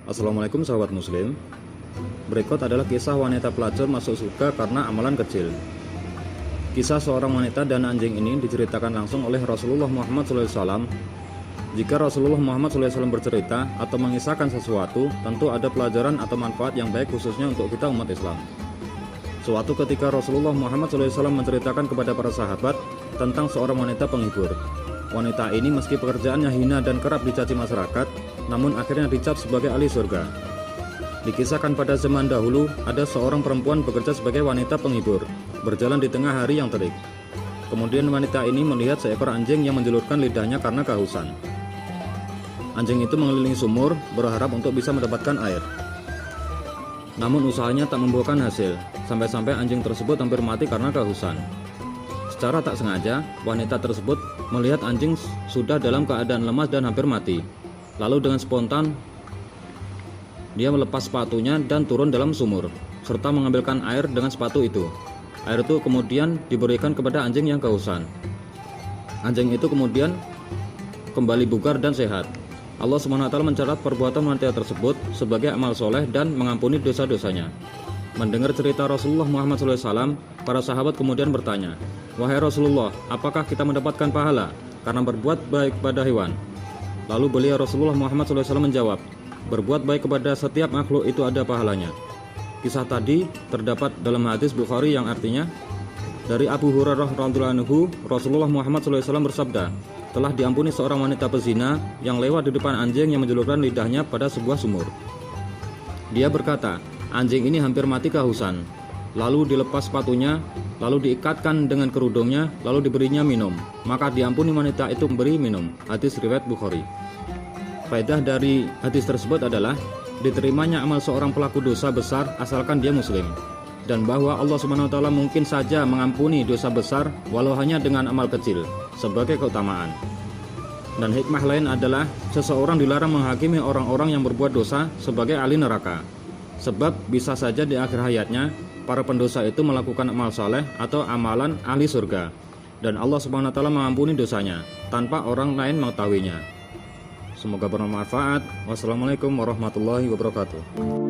Assalamualaikum sahabat muslim. Berikut adalah kisah wanita pelacur masuk surga karena amalan kecil. Kisah seorang wanita dan anjing ini diceritakan langsung oleh Rasulullah Muhammad SAW. Jika Rasulullah Muhammad SAW bercerita atau mengisahkan sesuatu, tentu ada pelajaran atau manfaat yang baik khususnya untuk kita umat Islam. Suatu ketika Rasulullah Muhammad SAW menceritakan kepada para sahabat tentang seorang wanita penghibur. Wanita ini meski pekerjaannya hina dan kerap dicaci masyarakat, namun akhirnya dicap sebagai ahli surga. Dikisahkan pada zaman dahulu, ada seorang perempuan bekerja sebagai wanita penghibur, berjalan di tengah hari yang terik. Kemudian wanita ini melihat seekor anjing yang menjulurkan lidahnya karena kehausan. Anjing itu mengelilingi sumur, berharap untuk bisa mendapatkan air. Namun usahanya tak membuahkan hasil, sampai-sampai anjing tersebut hampir mati karena kehausan. Secara tak sengaja, wanita tersebut melihat anjing sudah dalam keadaan lemas dan hampir mati. Lalu dengan spontan, dia melepas sepatunya dan turun dalam sumur, serta mengambilkan air dengan sepatu itu. Air itu kemudian diberikan kepada anjing yang kehausan. Anjing itu kemudian kembali bugar dan sehat. Allah SWT mencatat perbuatan wanita tersebut sebagai amal soleh dan mengampuni dosa-dosanya. Mendengar cerita Rasulullah Muhammad SAW, para sahabat kemudian bertanya, "Wahai Rasulullah, apakah kita mendapatkan pahala karena berbuat baik pada hewan?" Lalu beliau Rasulullah Muhammad SAW menjawab, "Berbuat baik kepada setiap makhluk itu ada pahalanya." Kisah tadi terdapat dalam hadis Bukhari yang artinya, dari Abu Hurairah radhiyallahu anhu, Rasulullah Muhammad SAW bersabda, "Telah diampuni seorang wanita pezina yang lewat di depan anjing yang menjulurkan lidahnya pada sebuah sumur. Dia berkata, anjing ini hampir mati kehausan. Lalu dilepas sepatunya, lalu diikatkan dengan kerudungnya, lalu diberinya minum. Maka diampuni wanita itu memberi minum." Hadis riwayat Bukhari. Faedah dari hadis tersebut adalah diterimanya amal seorang pelaku dosa besar asalkan dia muslim, dan bahwa Allah SWT mungkin saja mengampuni dosa besar walau hanya dengan amal kecil sebagai keutamaan. Dan hikmah lain adalah seseorang dilarang menghakimi orang-orang yang berbuat dosa sebagai ahli neraka, sebab bisa saja di akhir hayatnya para pendosa itu melakukan amal saleh atau amalan ahli surga, dan Allah SWT mengampuni dosanya tanpa orang lain mengetahuinya. Semoga bermanfaat. Wassalamualaikum warahmatullahi wabarakatuh.